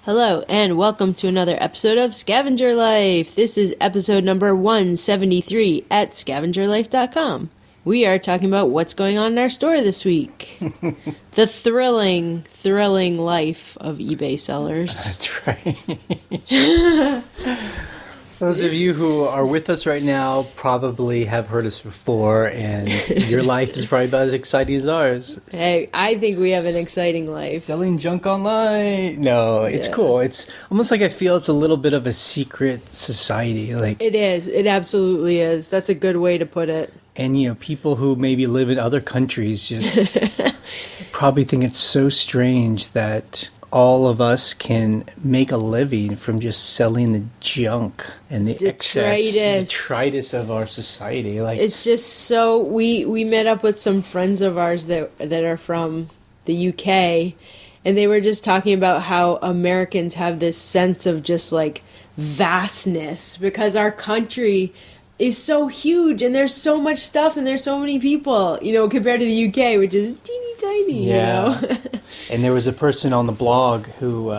Hello, and welcome to another episode of Scavenger Life. This is episode number 173 at scavengerlife.com. We are talking about what's going on in our store this week. The thrilling life of eBay sellers. That's right. Those of you who are with us right now probably have heard us before, and your life is probably about as exciting as ours. Hey, I think we have an exciting life. Selling junk online. No, it's cool. It's almost like I feel it's a little bit of a secret society. Like it is. It absolutely is. That's a good way to put it. And, you know, people who maybe live in other countries just probably think it's so strange that all of us can make a living from just selling the junk and the detritus of our society. Like it's just so we met up with some friends of ours that are from the UK, and they were just talking about how Americans have this sense of just like vastness because our country is so huge and there's so much stuff and there's so many people, you know, compared to the UK, which is teeny tiny, yeah. You know? And there was a person on the blog who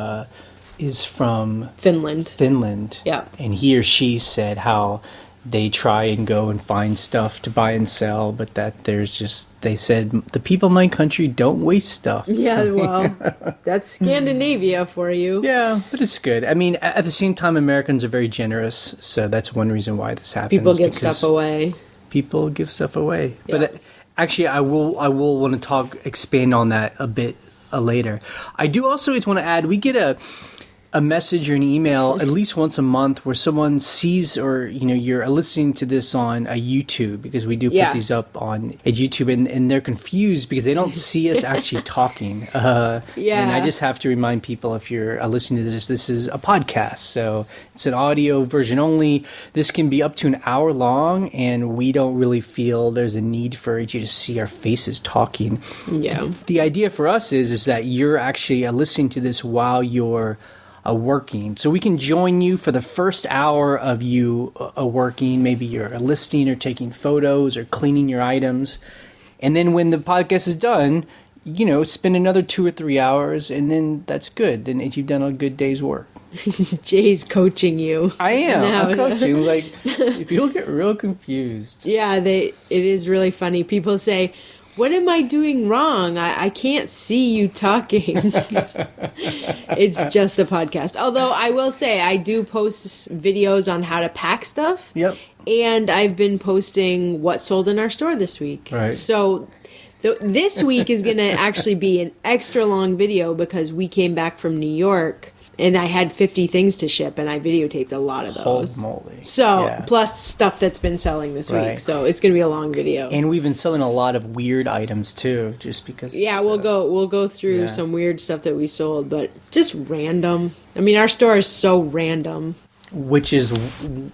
is from Finland. Yeah. And he or she said how they try and go and find stuff to buy and sell, but that there's just, they said, the people in my country don't waste stuff. Yeah, well, that's Scandinavia for you. Yeah, but it's good. I mean, at the same time, Americans are very generous, so that's one reason why this happens. People give stuff away. People give stuff away. Yeah. But actually, I will want to expand on that a bit later. I do also always want to add, we get a message or an email at least once a month where someone sees, or you know, you're listening to this on a YouTube, because we do put these up on a YouTube, and they're confused because they don't see us actually talking. And I just have to remind people, if you're listening to this is a podcast, so it's an audio version only. This can be up to an hour long, and we don't really feel there's a need for you to see our faces talking. Yeah. The idea for us is that you're actually listening to this while you're working. So we can join you for the first hour of you working. Maybe you're listing or taking photos or cleaning your items. And then when the podcast is done, you know, spend another 2 or 3 hours, and then that's good. Then you've done a good day's work. Jay's coaching you. I am. I'm coaching. Like, people get real confused. Yeah, it is really funny. People say, what am I doing wrong? I can't see you talking. It's just a podcast. Although I will say I do post videos on how to pack stuff. Yep. And I've been posting what sold in our store this week. Right. So this week is going to actually be an extra long video because we came back from New York. And I had 50 things to ship, and I videotaped a lot of those. Holy moly. So, plus stuff that's been selling this week. So, it's going to be a long video. And we've been selling a lot of weird items, too, just because... Yeah, we'll go through some weird stuff that we sold, but just random. I mean, our store is so random. Which is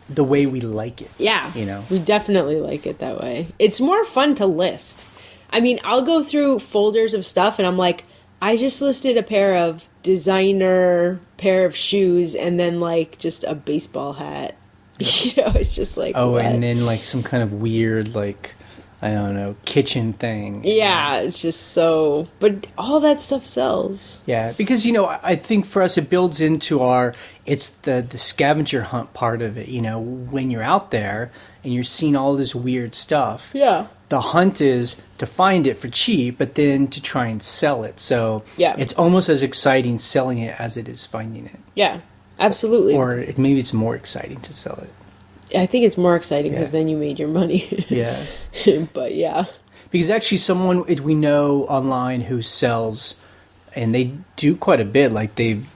the way we like it. Yeah. You know? We definitely like it that way. It's more fun to list. I mean, I'll go through folders of stuff, and I'm like, I just listed a pair of designer pair of shoes and then like just a baseball hat. You know, it's just like what? And then like some kind of weird, like, I don't know, kitchen thing. Yeah, it's just so, but all that stuff sells. Yeah, because, you know, I think for us it builds into it's the scavenger hunt part of it. You know, when you're out there and you're seeing all this weird stuff. Yeah. The hunt is to find it for cheap, but then to try and sell it. So it's almost as exciting selling it as it is finding it. Yeah, absolutely. Or maybe it's more exciting to sell it. I think it's more exciting because then you made your money. Yeah. But yeah. Because actually someone we know online who sells, and they do quite a bit, like they've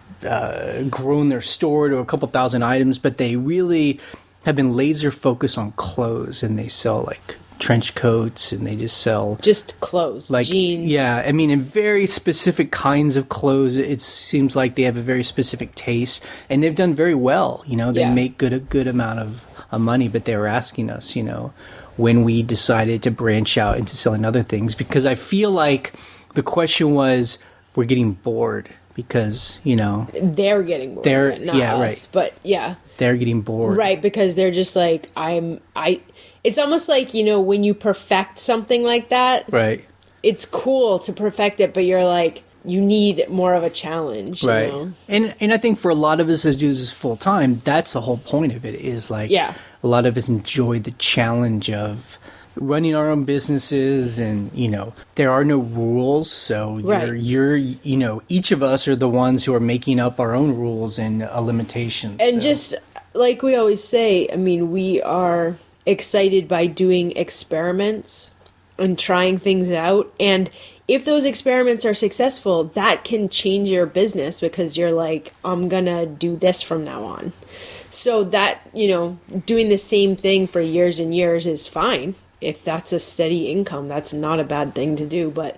grown their store to a couple thousand items, but they really have been laser focused on clothes, and they sell like trench coats, and they just sell just clothes, like jeans. Yeah, I mean, in very specific kinds of clothes. It seems like they have a very specific taste, and they've done very well. You know, they make a good amount of money. But they were asking us, you know, when we decided to branch out into selling other things, because I feel like the question was, we're getting bored because, you know, they're getting bored. Not us, right? But they're getting bored, right? Because they're just like It's almost like, you know, when you perfect something like that. Right. It's cool to perfect it, but you're like, you need more of a challenge, you Right. know? And I think for a lot of us that do this full time, that's the whole point of it is like Yeah. a lot of us enjoy the challenge of running our own businesses and, you know, there are no rules. So Right. you're you know, each of us are the ones who are making up our own rules and limitations. And so. just like we always say, I mean, we are excited by doing experiments and trying things out. And if those experiments are successful, that can change your business because you're like, I'm gonna do this from now on. So that, you know, doing the same thing for years and years is fine. If that's a steady income, that's not a bad thing to do. But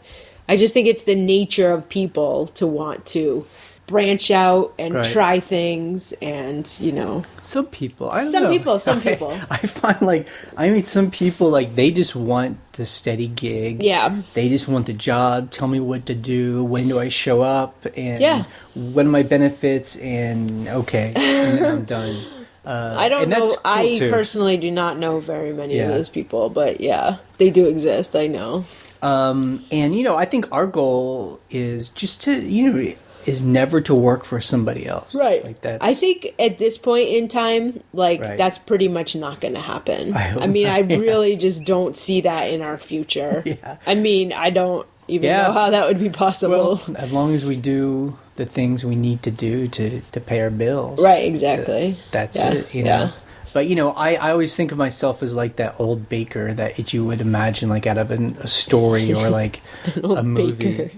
I just think it's the nature of people to want to branch out and Right. try things and, you know. Some people, I don't Some know. people. I find like, I mean, some people like they just want the steady gig. Yeah. They just want the job. Tell me what to do. When do I show up? And Yeah. what are my benefits? And okay, and then I'm done. I don't and know. that's cool I too. personally do not know very many Yeah. of those people, but yeah, they do exist. I know. And you know, I think our goal is just to, you know, is never to work for somebody else. Right. Like that's. I think at this point in time, like Right. that's pretty much not going to happen. I hope I mean, not, I yeah. really just don't see that in our future. Yeah. I mean, I don't even Yeah. know how that would be possible. Well, as long as we do the things we need to do to pay our bills. Right, exactly. That's Yeah, it, you know. yeah. But, you know, I always think of myself as like that old baker that you would imagine like out of a story or like old a movie. baker.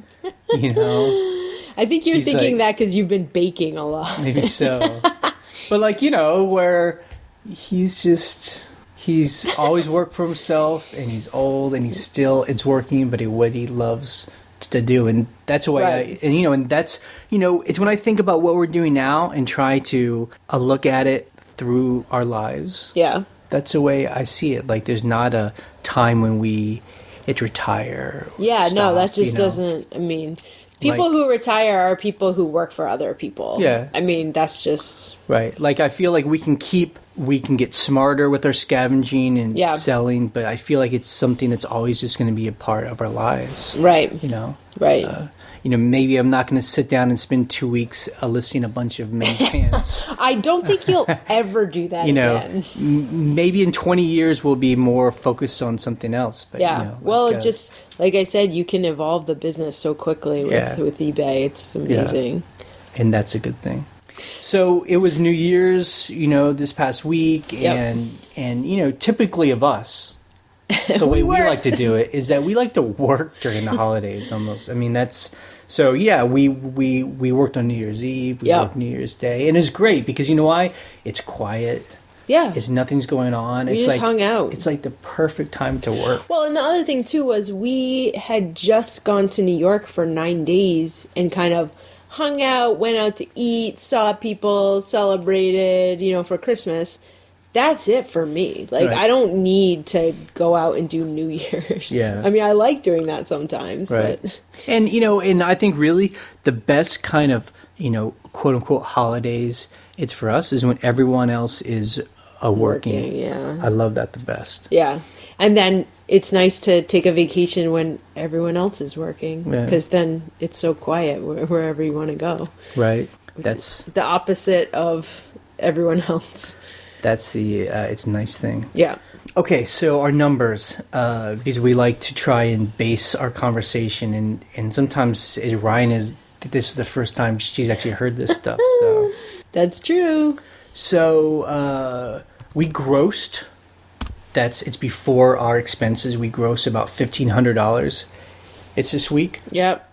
You know? I think you're He's thinking like- that because you've been baking a lot. Maybe so. But like, you know, where he's always worked for himself and he's old and it's working, but what he loves to do. And that's why Right. and that's, you know, it's when I think about what we're doing now and try to look at it through our lives. Yeah. That's the way I see it. Like there's not a time when it's retire. Or Yeah, stop, no, that just you know? doesn't, I mean, people Like- who retire are people who work for other people. Yeah. I mean, that's just, Right. Like I feel like we can get smarter with our scavenging and Yeah. selling, but I feel like it's something that's always just going to be a part of our lives. right, You know? right. You know, maybe I'm not going to sit down and spend 2 weeks listing a bunch of men's pants. I don't think you'll ever do that You know, again. maybe in 20 years we'll be more focused on something else. But, Yeah. you know, Well, like, it just, like I said, you can evolve the business so quickly Yeah. with eBay. It's amazing. and that's a good thing. So it was New Year's, you know, this past week, Yep. and you know, typically of us, the way we worked. like to do it is that we like to work during the holidays. Almost, I mean, that's so. Yeah, we worked on New Year's Eve, we Yep. worked New Year's Day, and it's great because you know why? It's quiet. Yeah. It's nothing's going on. We It's just like hung out. It's like the perfect time to work. Well, and the other thing too was we had just gone to New York for 9 days and kind of hung out, went out to eat, saw people, celebrated, you know, for Christmas. That's it for me. Like, Right. I don't need to go out and do New Year's. Yeah. I mean, I like doing that sometimes, Right. but And, you know, and I think really the best kind of, you know, quote unquote holidays it's for us is when everyone else is working. yeah. I love that the best. Yeah. And then it's nice to take a vacation when everyone else is working Yeah. because then it's so quiet wherever you want to go. Right. Which That's is the opposite of everyone else. it's a nice thing. Yeah. Okay, so our numbers, because we like to try and base our conversation, and sometimes this is the first time she's actually heard this stuff. So, That's true. we grossed. It's before our expenses. We grossed about $1,500. It's this week. Yep.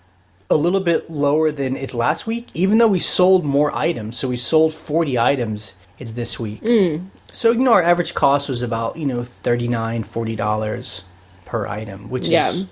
A little bit lower than it's last week, even though we sold more items. So we sold 40 items. It's this week. So, you know, our average cost was about, you know, $39, $40 per item, which is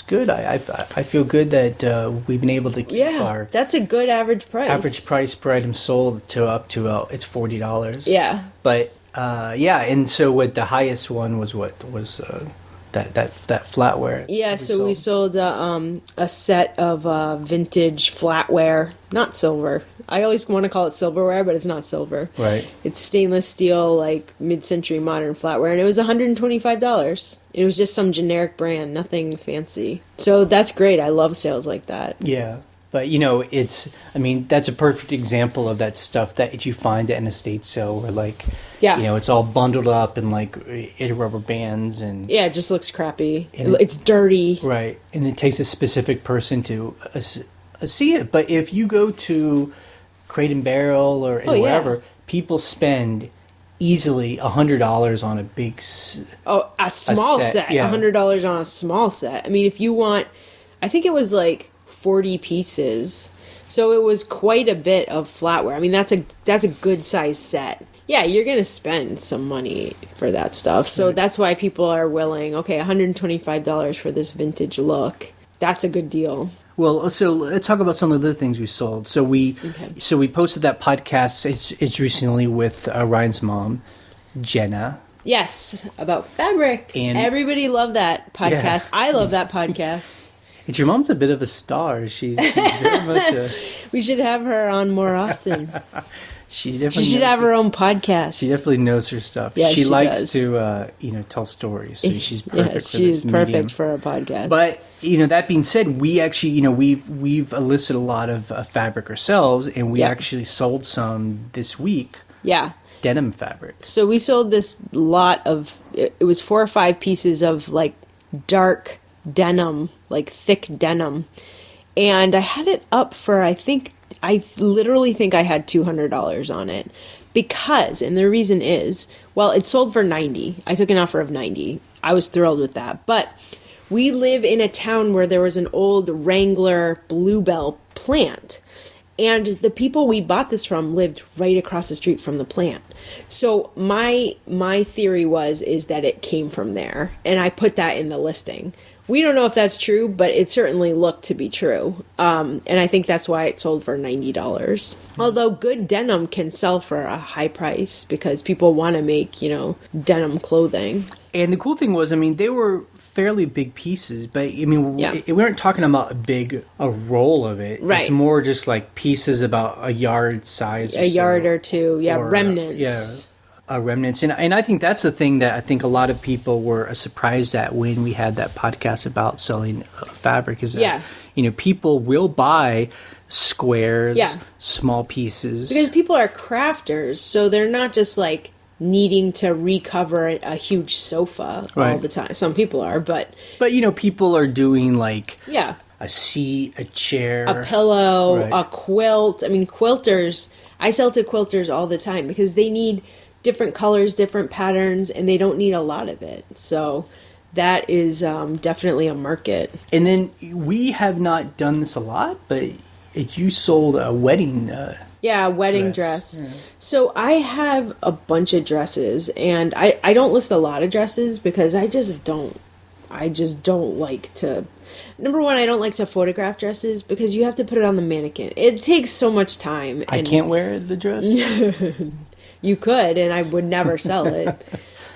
good. I feel good that we've been able to keep our That's a good average price. average price per item sold to up to it's $40. Yeah. But and so what the highest one was that flatware. Yeah, so we sold a set of vintage flatware, not silver. I always want to call it silverware, but it's not silver. Right. It's stainless steel, like mid-century modern flatware, and it was $125. It was just some generic brand, nothing fancy. So that's great. I love sales like that. Yeah. But, that's a perfect example of that stuff that you find at an estate sale where, like, it's all bundled up in, like, rubber bands. And yeah, it just looks crappy. It's dirty. Right. And it takes a specific person to see it. But if you go to Crate and Barrel or wherever, people spend easily $100 on a big a small set. Yeah. $100 on a small set. I mean, if you want, I think it was like 40 pieces, so it was quite a bit of flatware. I mean, that's a good size set. Yeah, you're gonna spend some money for that stuff, so that's why people are willing. Okay, $125 for this vintage look. That's a good deal. Well, so let's talk about some of the other things we sold. So we posted that podcast. It's recently with Ryan's mom, Jenna. Yes, about fabric. And everybody loved that podcast. Yeah. I love that podcast. And your mom's a bit of a star. She's very much a... We should have her on more often. She should have her own podcast. She definitely knows her stuff. Yeah, she likes does. to tell stories. So she's perfect for this she's perfect medium. for a podcast. But that being said, we actually we've enlisted a lot of fabric ourselves, and we actually sold some this week. Yeah. Denim fabric. So we sold this lot of. It was 4 or 5 pieces of like dark denim, like thick denim, and I had it up for I literally think I had $200 on it because, and the reason is, well, it sold for $90. I took an offer of $90. I was thrilled with that, but we live in a town where there was an old Wrangler Bluebell plant, and the people we bought this from lived right across the street from the plant. So my theory is that it came from there, and I put that in the listing. We don't know if that's true, but it certainly looked to be true. And I think that's why it sold for $90. Although good denim can sell for a high price because people want to make, denim clothing. And the cool thing was, they were fairly big pieces, but we weren't talking about a roll of it. Right. It's more just like pieces about a yard size. Yard or two, remnants. Remnants. And I think that's the thing that I think a lot of people were surprised at when we had that podcast about selling fabric is that, people will buy squares, small pieces. Because people are crafters, so they're not just like needing to recover a huge sofa all the time. Some people are, but people are doing like a seat, a chair, a pillow, a quilt. I mean, quilters, I sell to quilters all the time because they need different colors, different patterns, and they don't need a lot of it. So that is definitely a market. And then we have not done this a lot, but you sold a wedding wedding dress. Yeah. So I have a bunch of dresses, and I don't list a lot of dresses because I just don't like to... Number one, I don't like to photograph dresses because you have to put it on the mannequin. It takes so much time. I can't wear the dress? You could, and I would never sell it.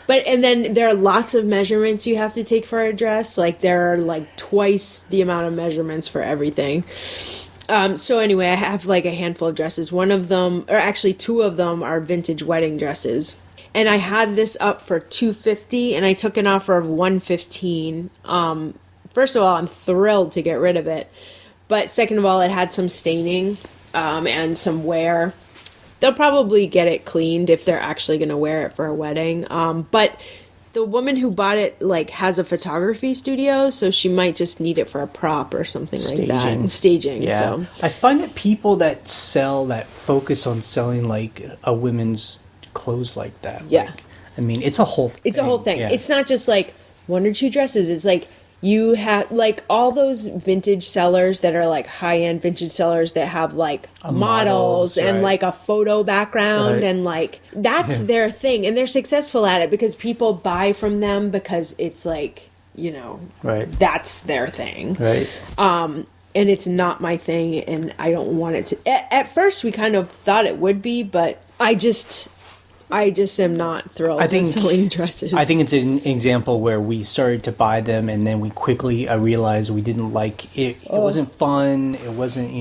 And then there are lots of measurements you have to take for a dress. Like there are like twice the amount of measurements for everything. So anyway, I have like a handful of dresses. One of them, or actually 2 of them, are vintage wedding dresses. And I had this up for $250, and I took an offer of $115. First of all, I'm thrilled to get rid of it. But second of all, it had some staining and some wear. They'll probably get it cleaned if they're actually going to wear it for a wedding. But the woman who bought it has a photography studio, so she might just need it for a prop or something like that. Staging. Yeah. So I find that people that focus on selling like a women's clothes like that. Yeah. It's a whole thing. It's a whole thing. Yeah. It's not just like 1 or 2 dresses. It's like you have like all those vintage sellers that are like high-end vintage sellers that have like models and like a photo background and like that's their thing, and they're successful at it because people buy from them because it's like, that's their thing. Right. And it's not my thing, and I don't want it to. At first we kind of thought it would be, but I just am not thrilled with selling dresses. I think it's an example where we started to buy them, and then we quickly realized we didn't like it. It wasn't fun. It wasn't,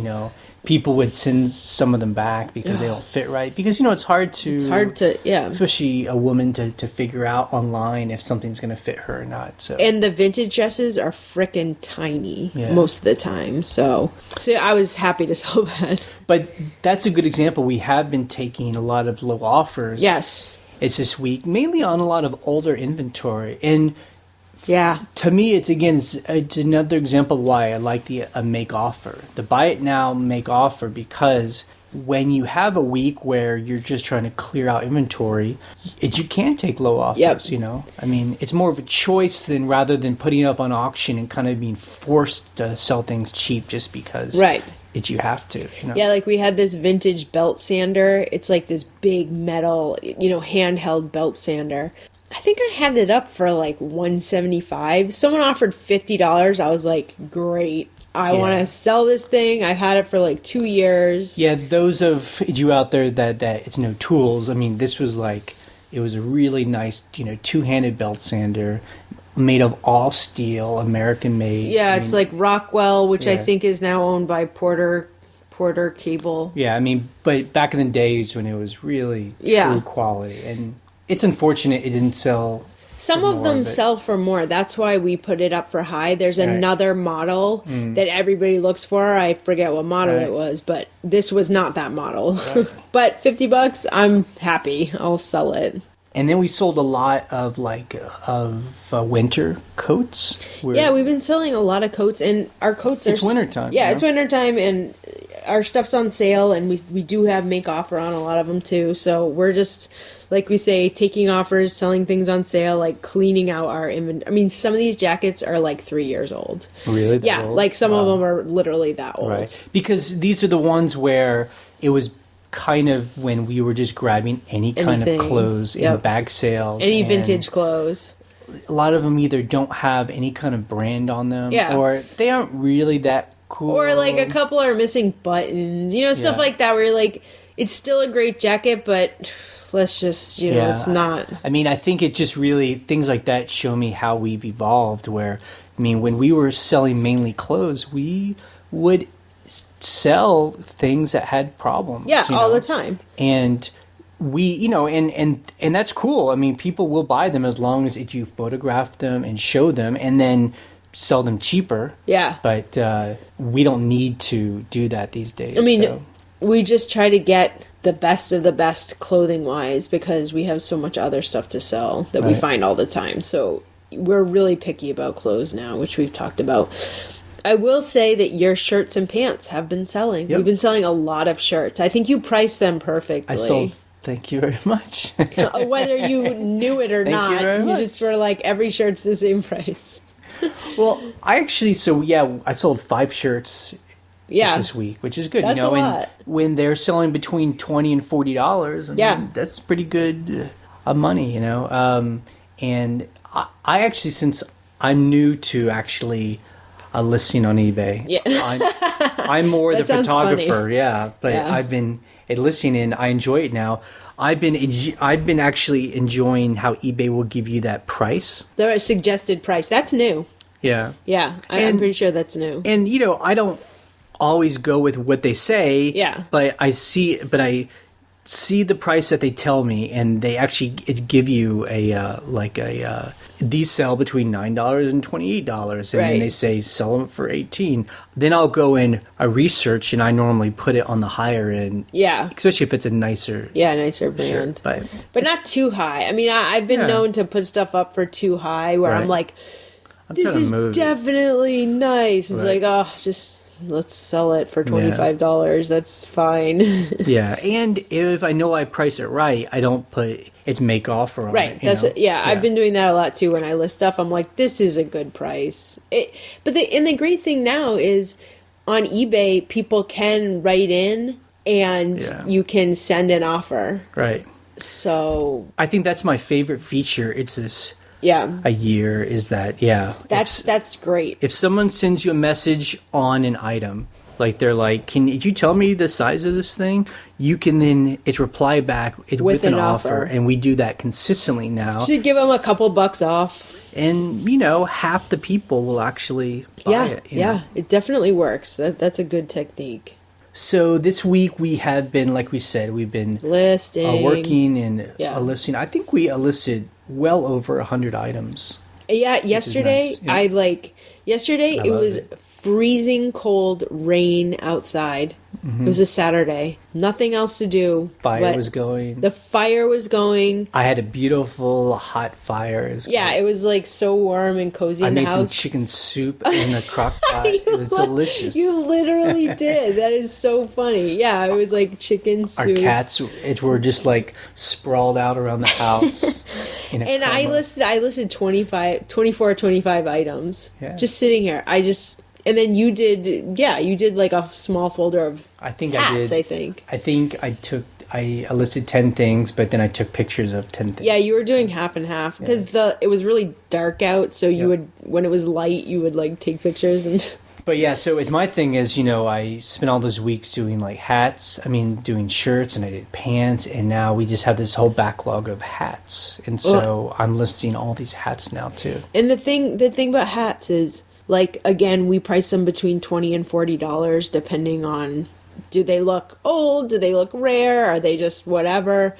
people would send some of them back because they don't fit right. Because, it's hard to... It's hard to, yeah. Especially a woman to figure out online if something's going to fit her or not. So. And the vintage dresses are frickin' tiny most of the time. So I was happy to sell that. But that's a good example. We have been taking a lot of low offers. Yes. It's this week, mainly on a lot of older inventory. And... Yeah. To me, it's another example of why I like a make offer. The buy it now, make offer, because when you have a week where you're just trying to clear out inventory, you can take low offers, I mean, it's more of a choice rather than putting it up on auction and kind of being forced to sell things cheap just because you have to. Yeah, like we had this vintage belt sander. It's like this big metal, handheld belt sander. I think I had it up for like $175. Someone offered $50. I was like, great. I want to sell this thing. I've had it for like 2 years. Yeah, those of you out there that it's no tools. I mean, this was it was a really nice, two-handed belt sander made of all steel, American made. Yeah, it's like Rockwell, which I think is now owned by Porter Cable. Yeah, I mean, but back in the days when it was really true quality. And it's unfortunate it didn't sell. Some of them sell for more. That's why we put it up for high. There's another model that everybody looks for. I forget what model it was, but this was not that model. Right. But $50, I'm happy. I'll sell it. And then we sold a lot of winter coats. Yeah, we've been selling a lot of coats, and our coats are... It's wintertime. Yeah, it's wintertime, and our stuff's on sale, and we do have make offer on a lot of them, too. So we're just, like we say, taking offers, selling things on sale, like cleaning out our inventory. I mean, some of these jackets are like 3 years old. Really? That old? Like some of them are literally that old. Right. Because these are the ones where it was kind of when we were just grabbing any kind of clothes in bag sales. Any vintage clothes. A lot of them either don't have any kind of brand on them or they aren't really that cool. Or like a couple are missing buttons, stuff like that where you're like, it's still a great jacket, but let's just, it's not. I mean, I think it just really, things like that show me how we've evolved where, I mean, when we were selling mainly clothes, we would sell things that had problems. Yeah, all the time. And we, and that's cool. I mean, people will buy them as long as you photograph them and show them and then sell them cheaper. Yeah. But we don't need to do that these days. I mean, we just try to get the best of the best clothing-wise because we have so much other stuff to sell that we find all the time. So we're really picky about clothes now, which we've talked about. I will say that your shirts and pants have been selling. We've been selling a lot of shirts. I think you priced them perfectly. I sold. Thank you very much. Whether you knew it or not, you just were like, every shirt's the same price. Well, I sold 5 shirts this week, which is good. That's a lot. When they're selling between $20 and $40, I mean, that's pretty good money, and I actually, since I'm new to actually listing on eBay, I'm more the photographer, but I've been listing and I enjoy it now. I've been actually enjoying how eBay will give you that price. The suggested price. That's new. Yeah. Yeah, I'm pretty sure that's new. And, I don't always go with what they say. Yeah. But I see the price that they tell me, and they actually give you these sell between $9 and $28, and then they say sell them for $18. Then I'll go in research, and I normally put it on the higher end. Yeah, especially if it's a nicer brand, shirt, but not too high. I mean, I've been known to put stuff up for too high, where I'm like, this is definitely nice. It's like, just. Let's sell it for $25. That's fine. Yeah, and if I know I price it right, I don't put its make offer on it. That's I've been doing that a lot too. When I list stuff, I'm like, this is a good price. But the great thing now is on eBay, people can write in and you can send an offer. Right. So I think that's my favorite feature. It's this. A year is that, That's great. If someone sends you a message on an item, like they're like, can you tell me the size of this thing? You can then, it's reply back with an offer. And we do that consistently now. Should give them a couple bucks off. And, half the people will actually buy it. It definitely works. That's a good technique. So this week we have been, like we said, we've been listing, working and listing. I think we listed well over 100 items. Yeah, yesterday nice. Yeah. Yesterday it was freezing cold rain outside. It was a Saturday. Nothing else to do. Fire was going. The fire was going. I had a beautiful hot fire. It was like so warm and cozy in the house. I made some chicken soup in a crock pot. It was delicious. You literally did. That is so funny. Yeah, it was like chicken soup. Our cats were just like sprawled out around the house. And I listed 24, 25 items. Yeah. Just sitting here. And then you did like a small folder of hats, I think I listed 10 things, but then I took pictures of 10 things. Yeah, you were doing half and half because it was really dark out, so you would, when it was light, you would like take pictures and... But yeah, so my thing is, I spent all those weeks doing like doing shirts, and I did pants, and now we just have this whole backlog of hats. And so I'm listing all these hats now too. And the thing about hats is, like, again, we price them between $20 and $40 depending on, do they look old? Do they look rare? Are they just whatever?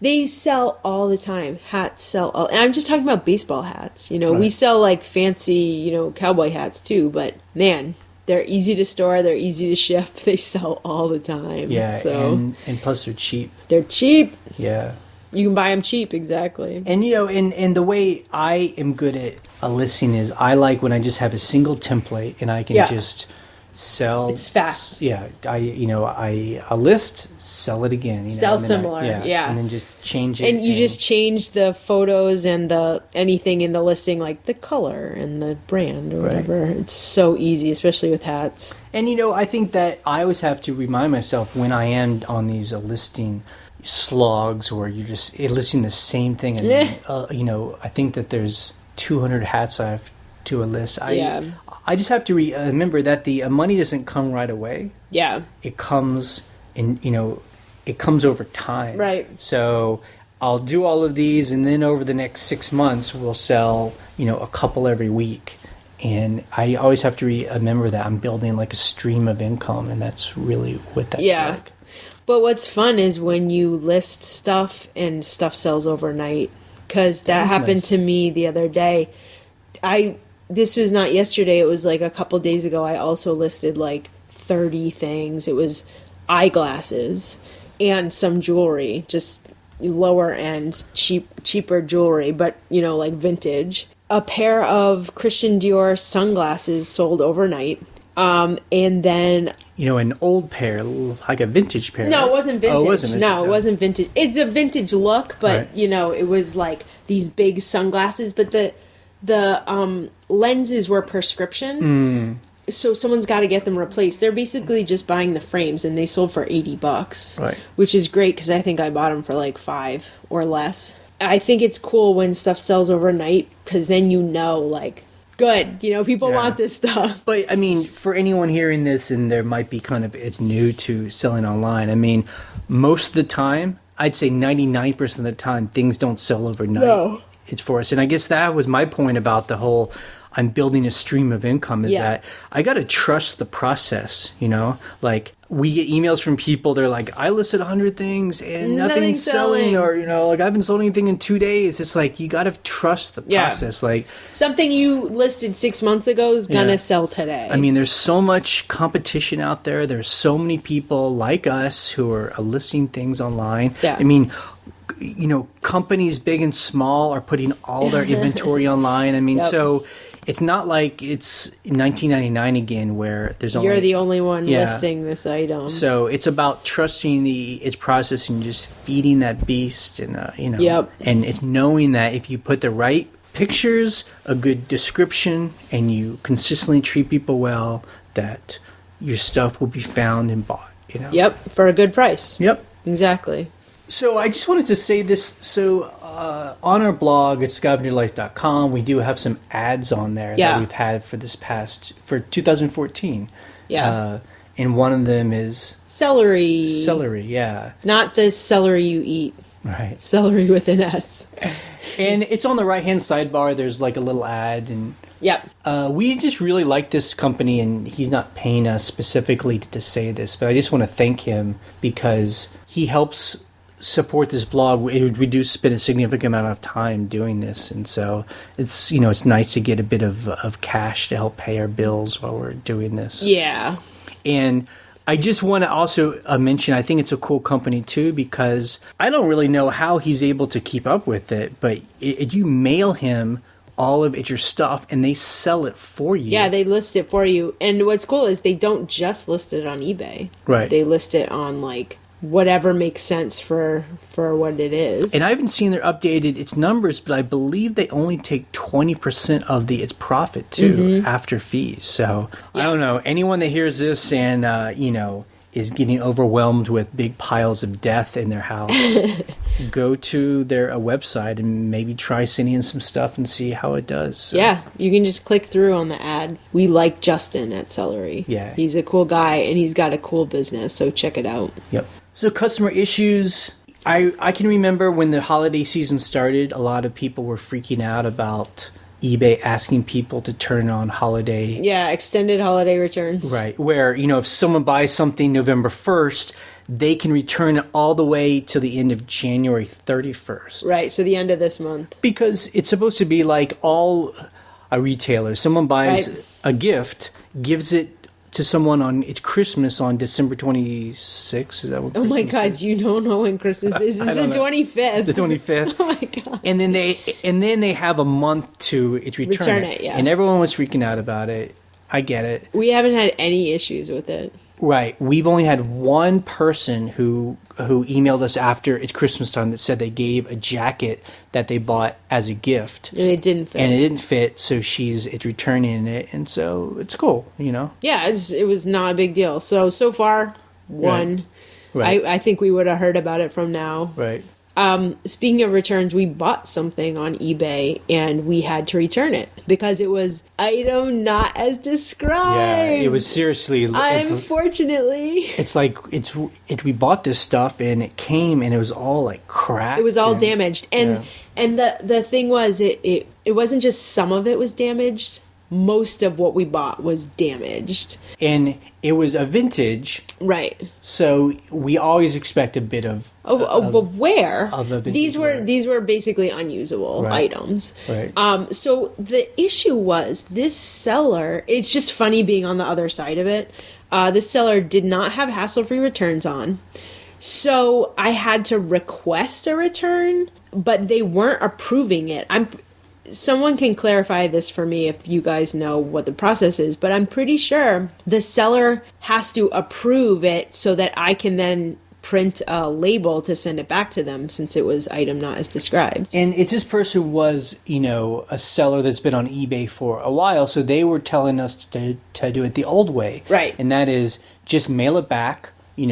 They sell all the time. Hats sell all, and I'm just talking about baseball hats. Right. We sell like fancy, cowboy hats too, but man, they're easy to store, they're easy to ship, they sell all the time. Yeah, so, and plus they're cheap. They're cheap. Yeah. You can buy them cheap, exactly. And, and the way I am good at a listing is I like when I just have a single template and I can just sell. It's fast. Yeah. I list, sell it again. Sell similar. And then just change it. And you just change the photos and anything in the listing, like the color and the brand or whatever. It's so easy, especially with hats. And, I think that I always have to remind myself when I am on these listing slogs where you're just listing the same thing, and I think that there's 200 hats I have to list. I just have to remember that the money doesn't come right away. Yeah, it comes it comes over time. Right. So I'll do all of these, and then over the next 6 months we'll sell a couple every week. And I always have to remember that I'm building like a stream of income, and that's really what that's like. But what's fun is when you list stuff and stuff sells overnight, because that happened to me the other day. This was not yesterday, it was like a couple days ago. I also listed like 30 things. It was eyeglasses and some jewelry, just lower end, cheaper jewelry, but like vintage. A pair of Christian Dior sunglasses sold overnight. And then... an old pair, like a vintage pair. No, it wasn't vintage. Oh, it wasn't vintage. No, it wasn't vintage. It's a vintage look, but, it was like these big sunglasses. But the lenses were prescription. So someone's got to get them replaced. They're basically just buying the frames, and they sold for $80. Right. Which is great, because I think I bought them for like $5 or less. I think it's cool when stuff sells overnight, because then like... Good. People want this stuff. But, for anyone hearing this, and there might be it's new to selling online, most of the time, I'd say 99% of the time, things don't sell overnight. No. It's for us. And I guess that was my point about the whole, I'm building a stream of income, is that I got to trust the process, Like, we get emails from people, they're like, I listed 100 things and nothing's selling, or, I haven't sold anything in 2 days. It's like, you got to trust the process. Like, something you listed 6 months ago is going to sell today. There's so much competition out there. There's so many people like us who are listing things online. Yeah. Companies big and small are putting all their inventory online. So it's not like it's 1999 again, where there's only... You're the only one listing this item. So it's about trusting its process and just feeding that beast, and and it's knowing that if you put the right pictures, a good description, and you consistently treat people well, that your stuff will be found and bought. Yep, for a good price. Yep, exactly. So I just wanted to say this. So on our blog at scavengerlife.com, we do have some ads on there that we've had for 2014. Yeah. And one of them is... Celery. Celery, yeah. Not the celery you eat. Right. Celery with an S. And it's on the right-hand sidebar. There's like a little ad, and Yep. We just really like this company, and he's not paying us specifically to say this, but I just want to thank him because he helps support this blog. We do spend a significant amount of time doing this, and so it's it's nice to get a bit of cash to help pay our bills while we're doing this. Yeah. And I just want to also mention, I think it's a cool company too, because I don't really know how he's able to keep up with it, but you mail him all of your stuff and they sell it for you. Yeah, they list it for you. And what's cool is they don't just list it on eBay. Right. They list it on like whatever makes sense for what it is. And I haven't seen their updated its numbers, but I believe they only take 20% of its profit too after fees. So I don't know, anyone that hears this and is getting overwhelmed with big piles of death in their house, go to their website and maybe try sending in some stuff and see how it does. So. Yeah, you can just click through on the ad. We like Justin at Celery. Yeah. He's a cool guy and he's got a cool business, so check it out. Yep. So customer issues. I can remember when the holiday season started, a lot of people were freaking out about eBay asking people to turn on holiday. Yeah, extended holiday returns. Right, where, if someone buys something November 1st, they can return it all the way to the end of January 31st. Right, so the end of this month. Because it's supposed to be like all a retailer. Someone buys a gift, gives it to someone on it's Christmas on December 26th. Is that what Christmas my God, is? You don't know when Christmas is. It's the 25th. The 25th. Oh my God. And then they have a month to return it. Yeah. And everyone was freaking out about it. I get it. We haven't had any issues with it. Right. We've only had one person who emailed us after it's Christmas time that said they gave a jacket that they bought as a gift. And it didn't fit. So it's returning it. And so it's cool, Yeah, it was not a big deal. So far, one. Right. I think we would have heard about it from now. Right. Speaking of returns, we bought something on eBay and we had to return it because it was item not as described. Yeah, it was seriously. Unfortunately, we bought this stuff and it came and it was all like cracked. It was all damaged, and the thing was, it wasn't just some of it was damaged. Most of what we bought was damaged. And it was a vintage. Right. So we always expect a bit of... Of wear. Of a vintage These were basically unusable items. Right. So the issue was this seller... It's just funny being on the other side of it. This seller did not have hassle-free returns on. So I had to request a return, but they weren't approving it. Someone can clarify this for me if you guys know what the process is, but I'm pretty sure the seller has to approve it so that I can then print a label to send it back to them since it was item not as described. And it's this person was, a seller that's been on eBay for a while, so they were telling us to do it the old way. Right. And that is just mail it back,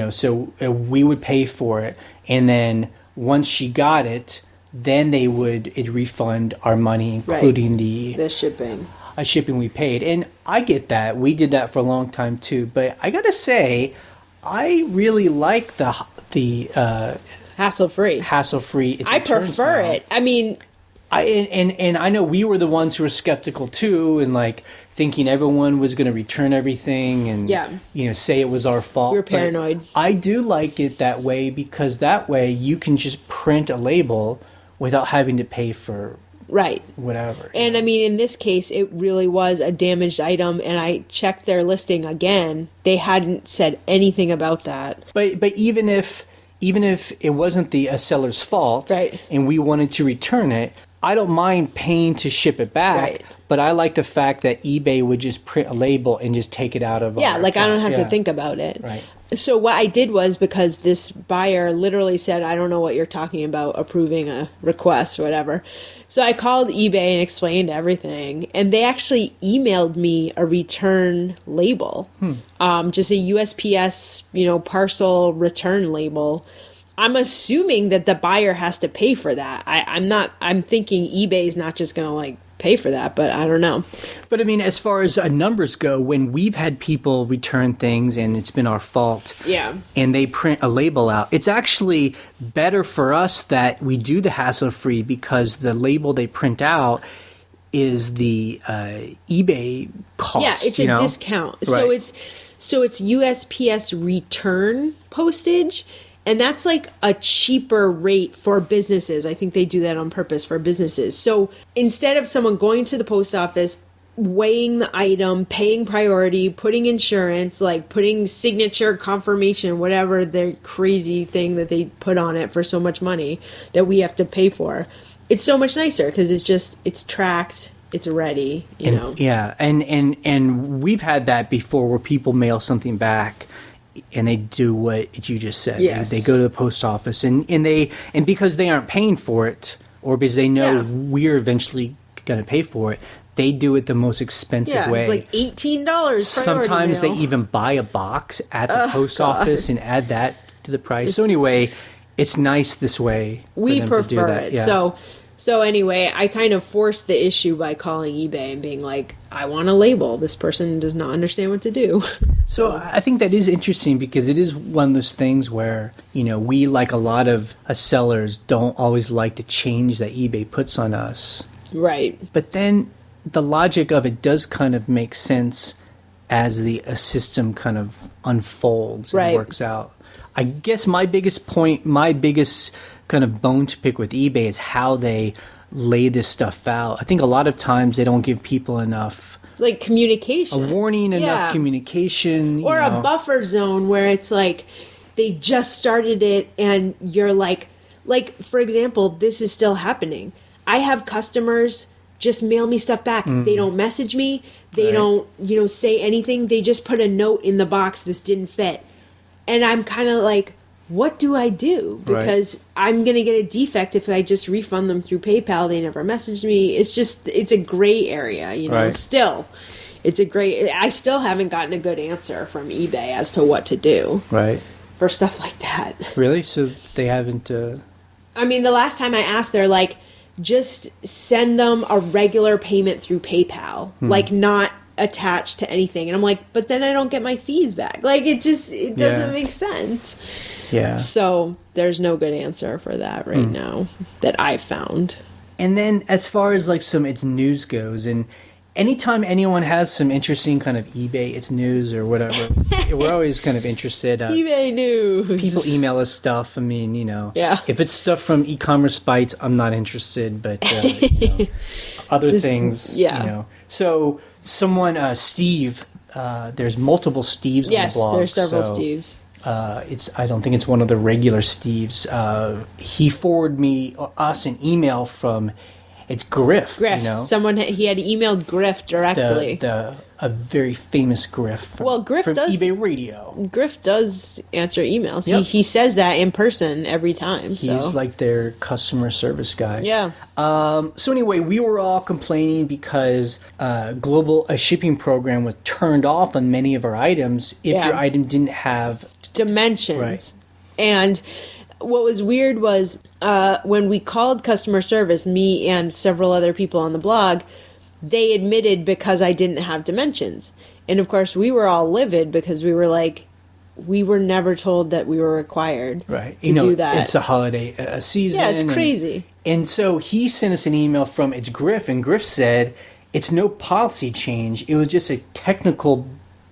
so we would pay for it. And then once she got it, then they would refund our money, including the shipping. Shipping we paid. And I get that. We did that for a long time too. But I got to say, I really like the hassle-free. Hassle-free. I prefer it. I mean... And I know we were the ones who were skeptical too, and like thinking everyone was going to return everything and say it was our fault. We were paranoid. But I do like it that way because that way you can just print a label without having to pay for whatever. And I mean, in this case, it really was a damaged item, and I checked their listing again. They hadn't said anything about that. But even if it wasn't a seller's fault, and we wanted to return it, I don't mind paying to ship it back, but I like the fact that eBay would just print a label and just take it out of our account. I don't have to think about it. Right. So what I did was, because this buyer literally said, I don't know what you're talking about, approving a request or whatever. So I called eBay and explained everything, and they actually emailed me a return label, just a USPS, parcel return label. I'm assuming that the buyer has to pay for that. I'm thinking eBay's not just going to pay for that, but I don't know. But I mean, as far as numbers go, when we've had people return things and it's been our fault, and they print a label out, it's actually better for us that we do the hassle-free because the label they print out is the eBay cost. Yeah, it's a discount. Right. So it's USPS return postage, and that's like a cheaper rate for businesses. I think they do that on purpose for businesses. So instead of someone going to the post office, weighing the item, paying priority, putting insurance, like putting signature, confirmation, whatever their crazy thing that they put on it for so much money that we have to pay for, it's so much nicer because it's tracked, it's ready, you know. Yeah, and we've had that before where people mail something back and they do what you just said. Yes. They go to the post office and because they aren't paying for it, or because they know we're eventually going to pay for it, they do it the most expensive way. It's like $18. Sometimes they even buy a box at the post office and add that to the price. So anyway, it's nice this way for we them prefer to do that. it. Yeah. So anyway, I kind of forced the issue by calling eBay and being like, I want a label. This person does not understand what to do. So I think that is interesting because it is one of those things where, we, like a lot of sellers, don't always like the change that eBay puts on us. Right. But then the logic of it does kind of make sense as the system kind of unfolds and works out. I guess my biggest kind of bone to pick with eBay is how they lay this stuff out. I think a lot of times they don't give people enough like communication, a warning, enough communication, or a buffer zone where it's like they just started it and you're like for example, this is still happening. I have customers just mail me stuff back. They don't message me. They don't, say anything. They just put a note in the box, this didn't fit. And I'm kind of like, what do I do? Because I'm going to get a defect if I just refund them through PayPal. They never messaged me. It's a gray area, still. I still haven't gotten a good answer from eBay as to what to do. Right. For stuff like that. Really? So they haven't... I mean, the last time I asked, they're like, just send them a regular payment through PayPal, like not attached to anything. And I'm like, but then I don't get my fees back. Like it doesn't make sense. Yeah. So there's no good answer for that right now that I've found. And then as far as like its news goes, and anytime anyone has some interesting kind of eBay, it's news or whatever, we're always kind of interested. eBay news. People email us stuff. I mean, yeah. If it's stuff from e-commerce sites, I'm not interested. But other things, So someone, Steve, there's multiple Steves on the blog. Yes, there's several Steves. I don't think it's one of the regular Steves. He forwarded us an email from. It's Griff. Someone he had emailed Griff directly. A very famous Griff. From eBay Radio. Griff does answer emails. Yep. He says that in person every time. He's like their customer service guy. Yeah. So anyway, we were all complaining because global shipping program was turned off on many of our items if your item didn't have dimensions. Right. And what was weird was when we called customer service, me and several other people on the blog, they admitted because I didn't have dimensions. And of course, we were all livid because we were like, we were never told that we were required to do that. It's a holiday season. Yeah, it's crazy. And so he sent us an email from It's Griff, and Griff said, it's no policy change. It was just a technical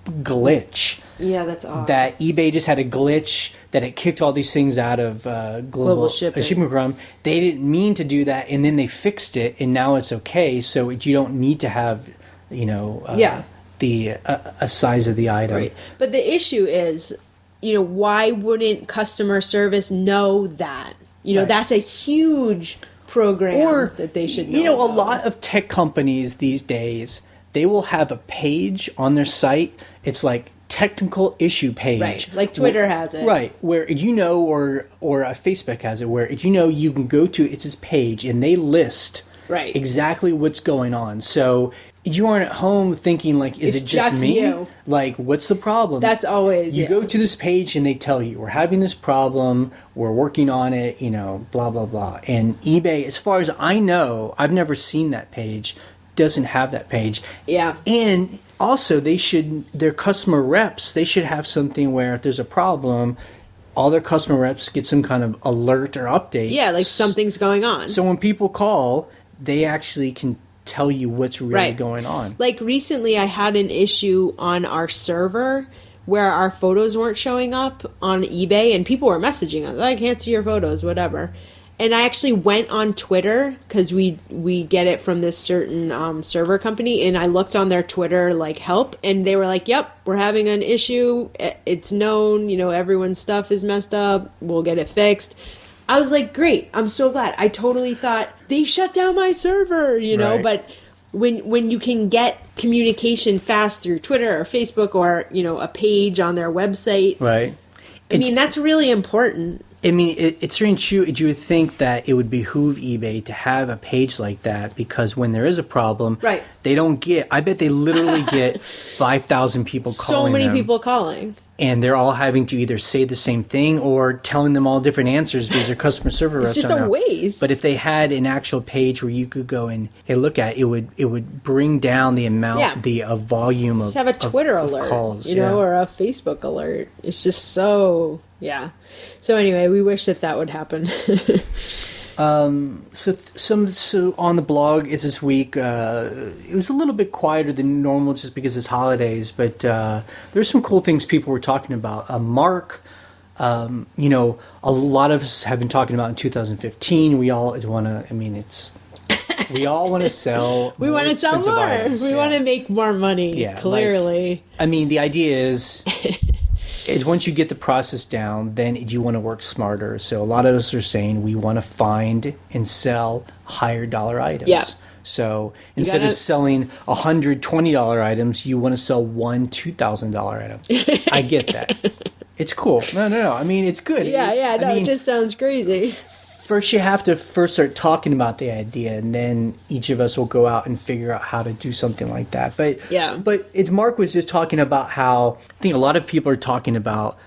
glitch. Yeah, that's odd. That eBay just had a glitch, that it kicked all these things out of global shipping program. They didn't mean to do that, and then they fixed it, and now it's okay. So you don't need to have, the size of the item. Right. But the issue is, why wouldn't customer service know that? That's a huge program that they should know. A lot of tech companies these days, they will have a page on their site. It's like technical issue page. Right, like Twitter has it. Right, where or Facebook has it, where you can go to it's this page and they list exactly what's going on. So you aren't at home thinking like, is it just me? You. Like, what's the problem? That's always you go to this page and they tell you we're having this problem, we're working on it, blah blah blah. And eBay, as far as I know, I've never seen that page. Doesn't have that page. Yeah. And also their customer reps, they should have something where if there's a problem, all their customer reps get some kind of alert or update. Yeah, like something's going on. So when people call, they actually can tell you what's really going on. Like recently I had an issue on our server where our photos weren't showing up on eBay, and people were messaging us, I can't see your photos, whatever. And I actually went on Twitter, because we get it from this certain server company, and I looked on their Twitter, like, help, and they were like, yep, we're having an issue. It's known, everyone's stuff is messed up. We'll get it fixed. I was like, great. I'm so glad. I totally thought, they shut down my server, Right. But when you can get communication fast through Twitter or Facebook or, a page on their website. Right. I mean, that's really important. I mean, it's strange too. You would think that it would behoove eBay to have a page like that, because when there is a problem, right, they don't get. I bet they literally get 5,000 people calling. So many them, people calling, and they're all having to either say the same thing or telling them all different answers because their customer server reps it's just a waste. But if they had an actual page where you could go and look at it, would bring down the amount, the volume just of have a Twitter of alert, calls, or a Facebook alert. It's just so. Yeah. So anyway, we wish that would happen. So on the blog is this week. It was a little bit quieter than normal just because it's holidays, but there's some cool things people were talking about. Mark, a lot of us have been talking about in 2015. We all want to. I mean, we all want to sell. We want to sell more. Items. We want to make more money. Yeah, clearly. The idea is once you get the process down, then you want to work smarter. So a lot of us are saying we want to find and sell higher dollar items. Yeah. So instead of selling $120 items, you want to sell one $2,000 item. I get that. It's cool. No. I mean, it's good. Yeah. It just sounds crazy. First, you have to start talking about the idea, and then each of us will go out and figure out how to do something like that. But Mark was just talking about how I think a lot of people are talking about,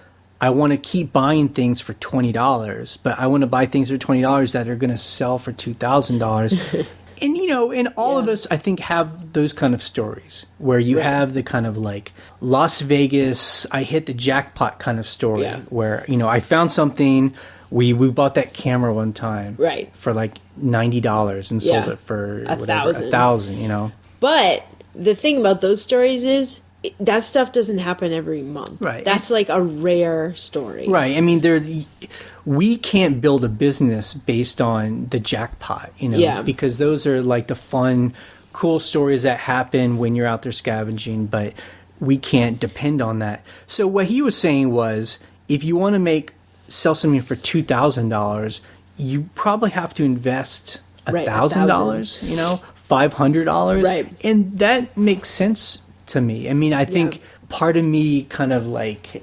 I want to keep buying things for $20, but I want to buy things for $20 that are going to sell for $2,000. And all of us, I think, have those kind of stories where you have the kind of like Las Vegas, I hit the jackpot kind of story where, I found something. We bought that camera one time for like $90 and sold it for $1,000, But the thing about those stories is that stuff doesn't happen every month. Right. That's like a rare story. Right. I mean, we can't build a business based on the jackpot, because those are like the fun, cool stories that happen when you're out there scavenging, but we can't depend on that. So what he was saying was, if you want to sell something for $2,000, you probably have to invest $1,000, $500, right? And that makes sense to me. I mean, I think part of me kind of like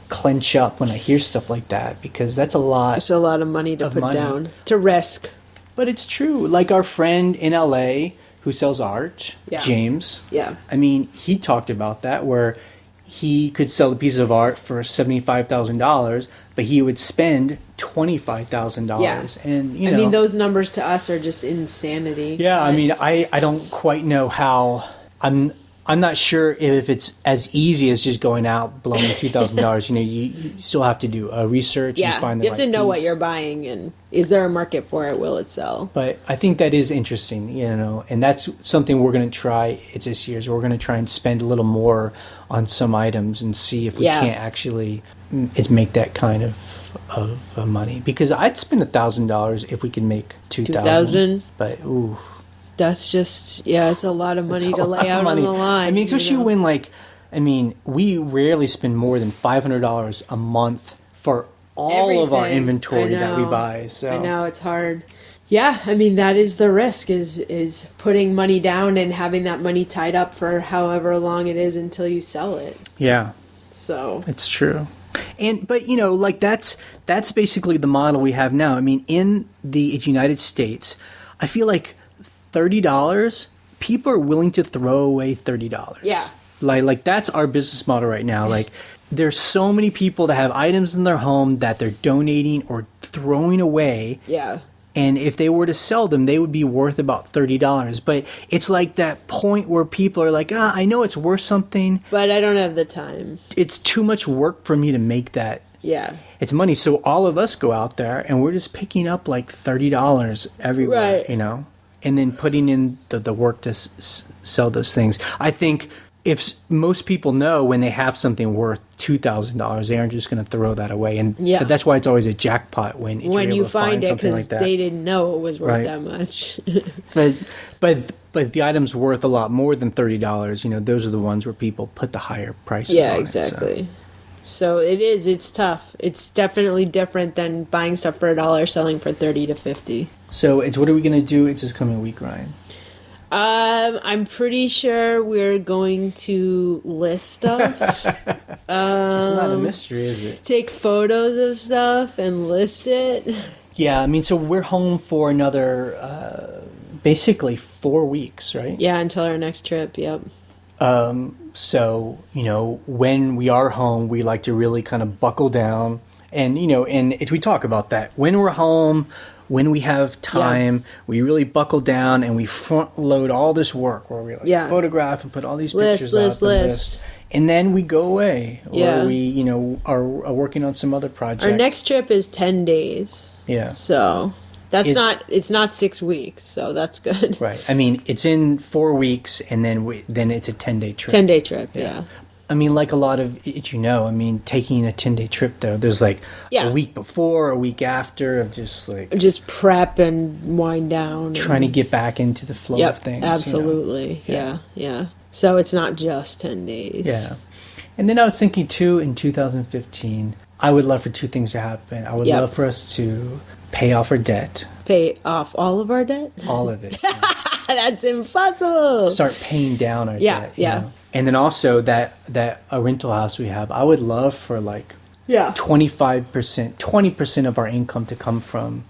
clench up when I hear stuff like that, because that's a lot. It's a lot of money to put down, to risk. But it's true. Like our friend in LA who sells art, James. Yeah. I mean, he talked about that where he could sell a piece of art for $75,000, but he would spend $25,000. Yeah. And, I mean, those numbers to us are just insanity. Yeah, I mean, I don't quite know how. I'm not sure if it's as easy as just going out blowing $2,000. You still have to do research and find the right piece. You have to know what you're buying, and is there a market for it? Will it sell? But I think that is interesting, and that's something we're going to try. It's this year, so we're going to try and spend a little more on some items and see if we can't actually make that kind of money. Because I'd spend $1,000 if we could make $2,000. But ooh. That's just, it's a lot of money to lay out on the line. I mean, especially when, we rarely spend more than $500 a month for all of our inventory that we buy. So I know, it's hard. Yeah, I mean, that is the risk, is putting money down and having that money tied up for however long it is until you sell it. Yeah. So. It's true. But, that's basically the model we have now. I mean, in the United States, I feel like $30, people are willing to throw away $30. Yeah. Like that's our business model right now. Like there's so many people that have items in their home that they're donating or throwing away. Yeah. And if they were to sell them, they would be worth about $30. But it's like that point where people are like, I know it's worth something, but I don't have the time. It's too much work for me to make that. Yeah. It's money. So all of us go out there and we're just picking up like $30 everywhere, and then putting in the work to sell those things. I think if most people know when they have something worth $2,000, they aren't just going to throw that away. And that's why it's always a jackpot when you're able you to find it, something like that. They didn't know it was worth that much. But the item's worth a lot more than $30. You know, those are the ones where people put the higher prices on it. Yeah, exactly. So it's tough. It's definitely different than buying stuff for $1, selling for 30 to 50. So what are we going to do? It's this coming week, Ryan. I'm pretty sure we're going to list stuff. It's not a mystery, is it? Take photos of stuff and list it. Yeah, I mean, so we're home for another, basically 4 weeks, right? Yeah, until our next trip, yep. So, you know, when we are home, we like to really kind of buckle down. And, you know, and if we talk about that, when we're home, when we have time, we really buckle down and we front load all this work where we photograph and put all these pictures up and list. And then we go away, or we, you know, are working on some other project. Our next trip is 10 days. Yeah. So it's not 6 weeks, so that's good. Right. I mean, it's in 4 weeks, and then it's a 10-day trip. 10-day trip, yeah. I mean, like a lot of it, you know, I mean, taking a 10-day trip, though, there's like a week before, a week after of just like... Just prep and wind down. Trying to get back into the flow of things. Absolutely. You know? Yeah. So it's not just 10 days. Yeah. And then I was thinking, too, in 2015, I would love for two things to happen. I would love for us to pay off our debt. Pay off all of our debt? All of it. That's impossible. Start paying down our debt. You know? And then also that a rental house we have, I would love for like 25%, 20% of our income to come from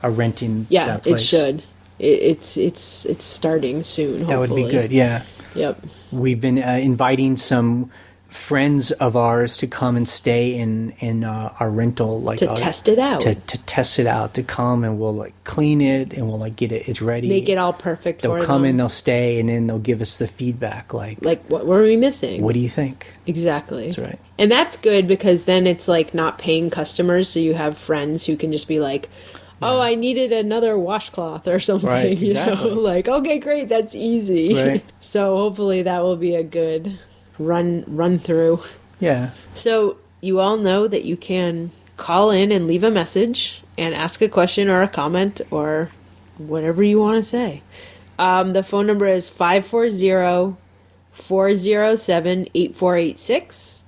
a renting that place. It should. It's starting soon. That would be good. Yeah. Yep. We've been inviting some friends of ours to come and stay in our rental, like to test it out. To test it out, to come, and we'll like clean it, and we'll like get it's ready, make it all perfect. They'll come in, they'll stay, and then they'll give us the feedback, like what were we missing? What do you think? Exactly. That's right. And that's good because then it's like not paying customers, so you have friends who can just be like, oh, I needed another washcloth or something. Right, exactly. You know, like, okay, great, that's easy. Right. So hopefully that will be a good run through. Yeah. So you all know that you can call in and leave a message and ask a question or a comment or whatever you want to say. The phone number is 540-407-8486.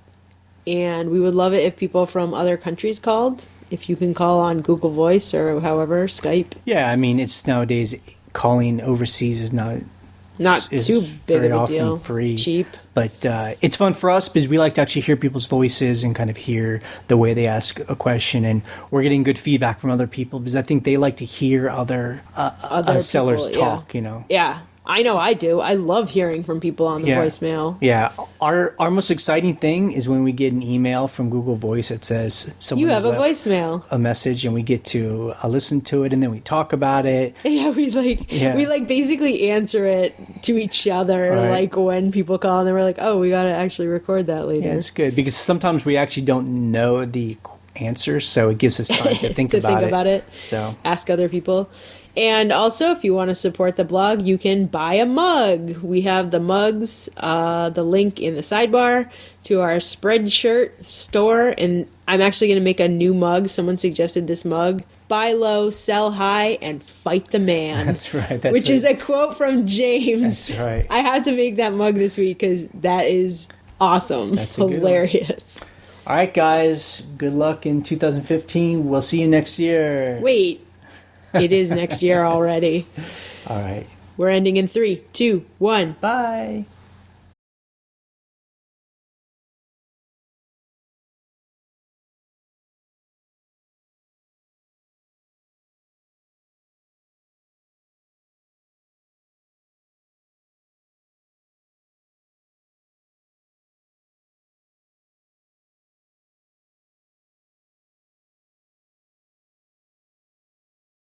And we would love it if people from other countries called. If you can call on Google Voice or however, Skype. Yeah, I mean, it's nowadays calling overseas is not too big of a deal. Free, cheap. But it's fun for us because we like to actually hear people's voices and kind of hear the way they ask a question, and we're getting good feedback from other people because I think they like to hear other sellers people, talk. You know. Yeah. I know I do. I love hearing from people on the voicemail. Yeah. Our most exciting thing is when we get an email from Google Voice that says someone you have a voicemail, a message, and we get to listen to it, and then we talk about it. Yeah, we basically answer it to each other, like when people call, and then we're like, oh, we got to actually record that later. Yeah, it's good because sometimes we actually don't know the answers, so it gives us time to think about it. So ask other people. And also, if you want to support the blog, you can buy a mug. We have the mugs, the link in the sidebar to our Spreadshirt store. And I'm actually going to make a new mug. Someone suggested this mug. Buy low, sell high, and fight the man. That's right. Which is a quote from James. That's right. I had to make that mug this week because that is awesome. That's hilarious. All right, guys. Good luck in 2015. We'll see you next year. Wait. It is next year already. All right. We're ending in 3, 2, 1. Bye.